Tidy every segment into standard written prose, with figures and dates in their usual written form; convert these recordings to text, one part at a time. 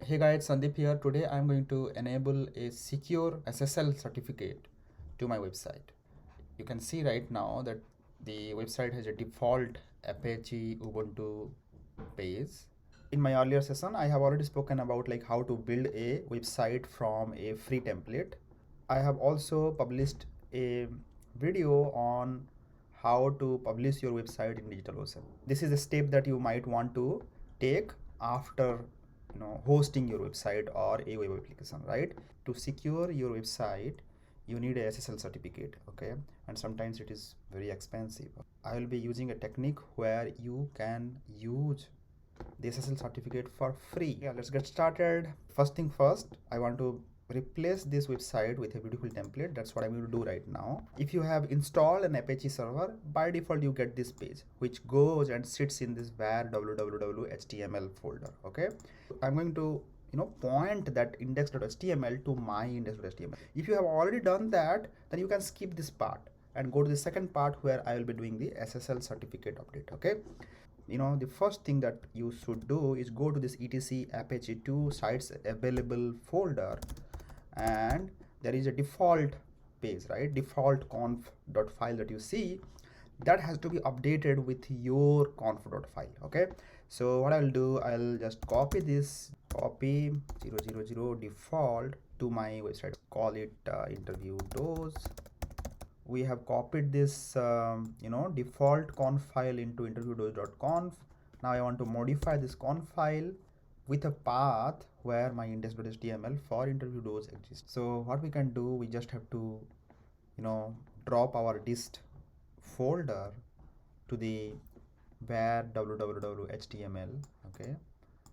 Hey guys, Sandeep here. Today I'm going to enable a secure SSL certificate to my website. You can see right now that the website has a default Apache Ubuntu page. In my earlier session, I have already spoken about like how to build a website from a free template. I have also published a video on how to publish your website in DigitalOcean. This is a step that you might want to take after hosting your website or a web application, right? To secure your website, you need a SSL certificate, okay? And sometimes it is very expensive. I will be using a technique where you can use the SSL certificate for free. Yeah, let's get started. First thing first, I want to replace this website with a beautiful template. That's what I'm going to do right now. If you have installed an Apache server, by default you get this page which goes and sits in this var www html folder. Okay, I'm going to point that index.html to my index.html. If you have already done that, then you can skip this part and go to the second part where I will be doing the SSL certificate update. Okay, the first thing that you should do is go to this etc apache 2 sites available folder, and there is a default page, right? Default conf.file that you see, that has to be updated with your conf.file. Okay, so what I'll do, I'll just copy this, copy 000 default to my website, call it interview dose. We have copied this default conf file into interviewdose.conf. Now I want to modify this conf file with a path where my index.html for interview dose exists. So what we can do, we just have to drop our dist folder to the var www.html. Okay,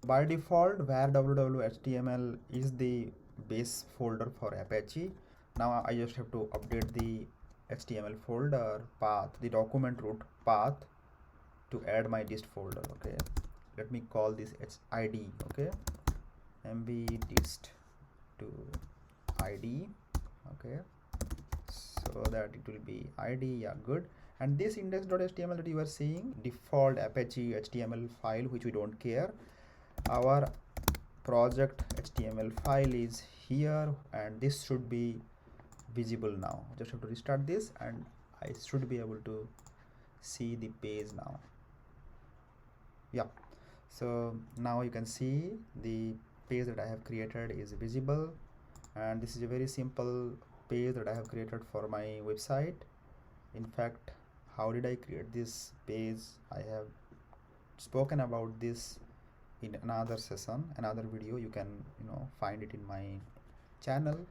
by default var www.html is the base folder for Apache. Now I just have to update the HTML folder path, the document root path, to add my dist folder. Okay, let me call this id. Okay, mb dist to id. Okay, so that it will be id. Yeah, good. And this index.html that you are seeing, default Apache HTML file, which we don't care. Our project HTML file is here, and this should be visible now. Just have to restart this and I should be able to see the page now. Yeah, so now you can see the page that I have created is visible, and this is a very simple page that I have created for my website. In fact, how did I create this page? I have spoken about this in another session, another video. You can find it in my channel.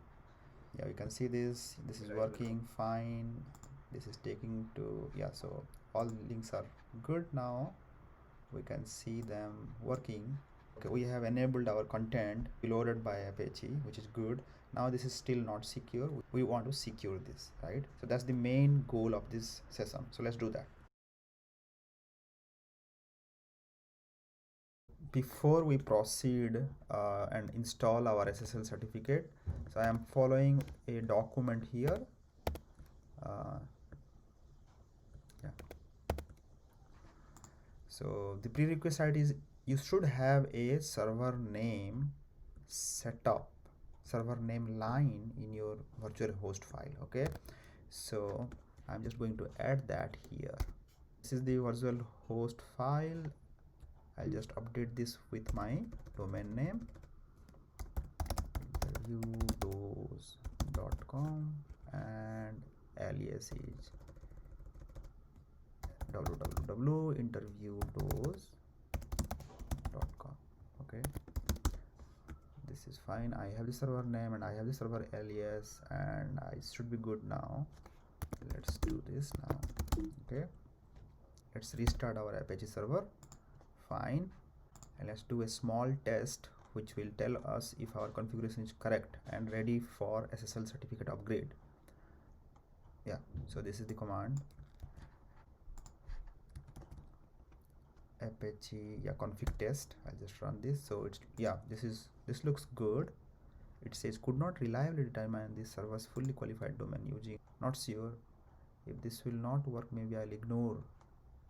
Yeah, you can see this is working fine. This is taking to, yeah, so all links are good. Now we can see them working. Okay, we have enabled our content loaded by Apache, which is good. Now this is still not secure. We want to secure this, right? So that's the main goal of this session. So let's do that. Before we proceed and install our SSL certificate, so I am following a document here. Yeah. So the prerequisite is you should have a server name setup, server name line in your virtual host file. Okay, so I'm just going to add that here. This is the virtual host file. I'll just update this with my domain name, interviewdose.com, and alias is www.interviewdose.com. okay, this is fine. I have the server name and I have the server alias, and I should be good now. Let's do this now. Okay, let's restart our Apache server. Fine, and let's do a small test which will tell us if our configuration is correct and ready for SSL certificate upgrade. Yeah, so this is the command Apache, yeah, config test. I'll just run this. So it's, yeah, this looks good. It says could not reliably determine this server's fully qualified domain using not sure. If this will not work, maybe I'll ignore,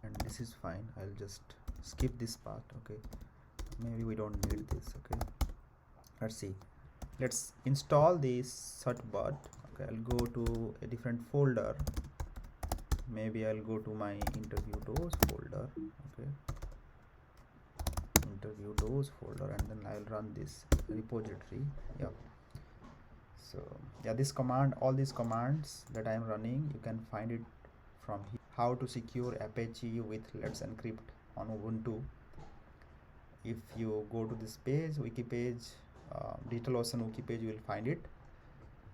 and this is fine. I'll just skip this part. Okay, maybe we don't need this. Okay, Let's see. Let's install the certbot. Okay, I'll go to a different folder. Maybe I'll go to my interview dose folder. Okay, interview dose folder, and then I'll run this repository. Yeah. So yeah, this command, all these commands that I am running, you can find it from here. How to secure Apache with Let's Encrypt on Ubuntu. If you go to this page, wiki page, DigitalOcean wiki page, you will find it.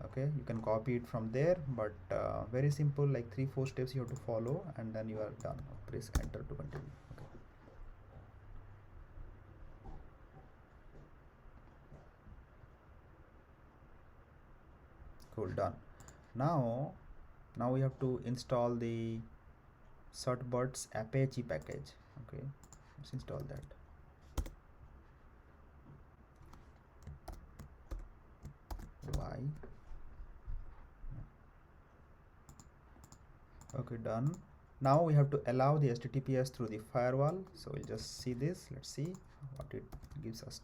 Okay, you can copy it from there, but very simple, like 3-4 steps you have to follow, and then you are done. Press enter to continue. Okay. Cool, done. Now we have to install the certbot's Apache package. Okay, let's install that. Why? Okay, done. Now we have to allow the HTTPS through the firewall. So we'll just see this. Let's see what it gives us.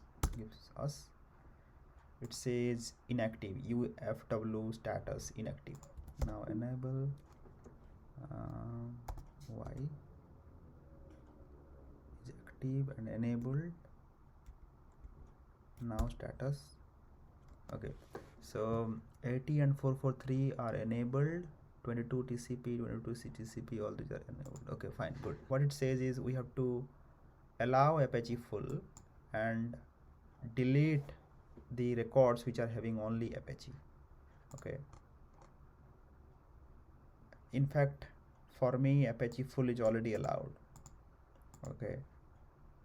It says inactive, UFW status inactive. Now enable. Why is active and enabled? Now status. Okay, so 80 and 443 are enabled. 22 TCP, 22 CTCP, all these are enabled. Okay, fine, good. What it says is we have to allow Apache full and delete the records which are having only Apache. Okay. In fact, for me, Apache full is already allowed. Okay.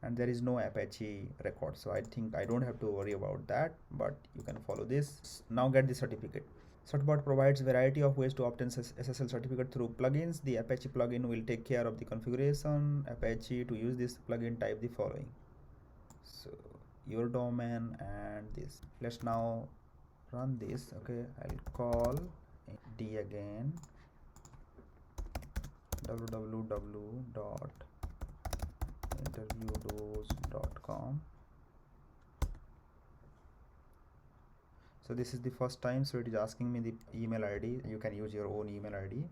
And there is no Apache record, so I think I don't have to worry about that, but you can follow this. Now get the certificate. Certbot provides a variety of ways to obtain SSL certificate through plugins. The Apache plugin will take care of the configuration. Apache, to use this plugin, type the following. So your domain and this. Let's now run this. Okay, I'll call D again, www.interviewdose.com. So this is the first time, so it is asking me the email ID. You can use your own email ID.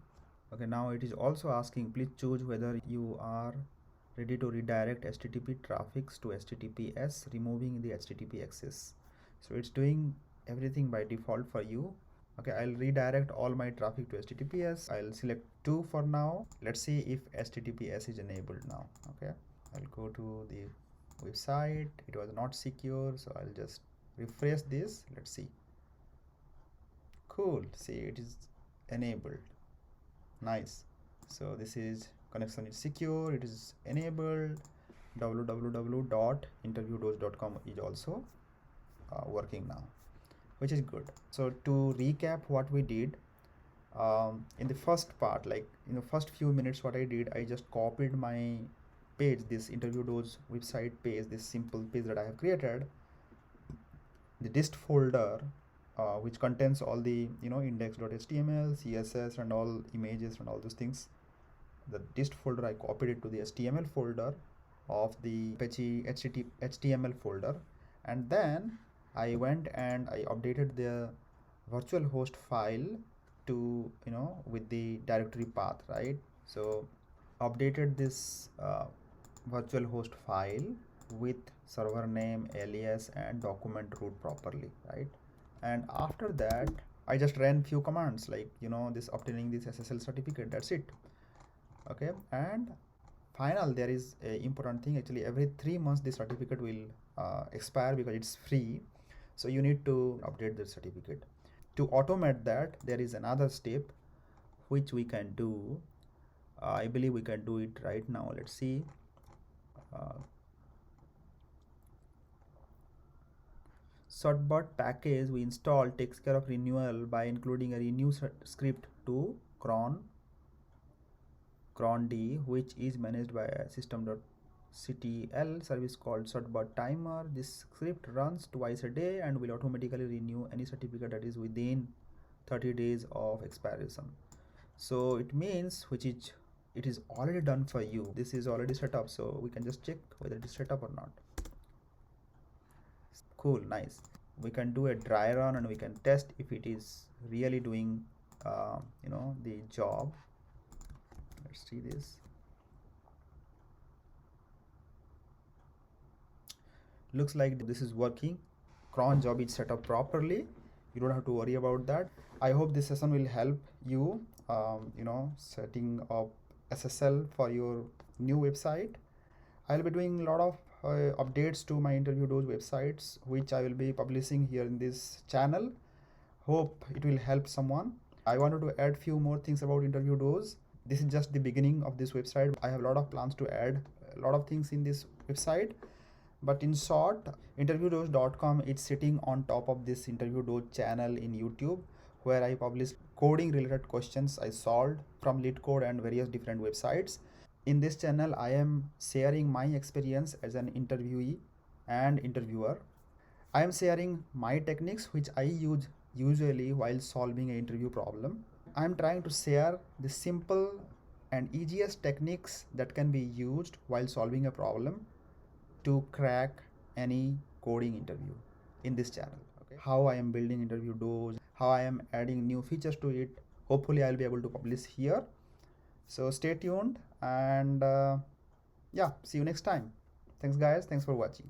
Okay, now it is also asking, please choose whether you are ready to redirect HTTP traffics to HTTPS, removing the HTTP access. So it's doing everything by default for you. Okay, I'll redirect all my traffic to HTTPS. I'll select 2 for now. Let's see if HTTPS is enabled now. Okay, I'll go to the website. It was not secure, so I'll just refresh this. Let's see. Cool, see, it is enabled. Nice. So this is connection is secure, it is enabled. www.interviewdose.com is also working now, which is good. So to recap what we did in the first part, like in the first few minutes, what I did, I just copied my page, this InterviewDose website page, this simple page that I have created, the dist folder, which contains all the index.html, CSS, and all images and all those things. The dist folder, I copied it to the HTML folder of the Apache HTML folder, and then I went and I updated the virtual host file to with the directory path, right? So updated this virtual host file with server name, alias, and document root properly, right? And after that, I just ran few commands like this obtaining this SSL certificate. That's it. Okay, and final, there is a important thing. Actually, every 3 months the certificate will expire because it's free. So you need to update the certificate. To automate that, there is another step which we can do. I believe we can do it right now. Let's see. Certbot package we install takes care of renewal by including a renew script to cron D, which is managed by a system.ctl service called certbot timer. This script runs twice a day and will automatically renew any certificate that is within 30 days of expiration. So it means it is already done for you. This is already set up, so we can just check whether it is set up or not. Cool, nice. we can do a dry run and we can test if it is really doing the job. Let's see this. Looks like this is working. Cron job is set up properly. You don't have to worry about that. I hope this session will help you setting up SSL for your new website. I'll be doing a lot of updates to my Interview Dojo websites, which I will be publishing here in this channel. Hope it will help someone. I wanted to add few more things about Interview Dojo. This is just the beginning of this website. I have a lot of plans to add a lot of things in this website. But in short, interviewdojo.com is sitting on top of this Interview Dojo channel in YouTube, where I publish coding related questions I solved from LeetCode and various different websites. In this channel, I am sharing my experience as an interviewee and interviewer. I am sharing my techniques which I use usually while solving an interview problem. I am trying to share the simple and easiest techniques that can be used while solving a problem to crack any coding interview in this channel. Okay, how I am building Interview Dojo, how I am adding new features to it. Hopefully I'll be able to publish here. So stay tuned and yeah, see you next time. Thanks guys, thanks for watching.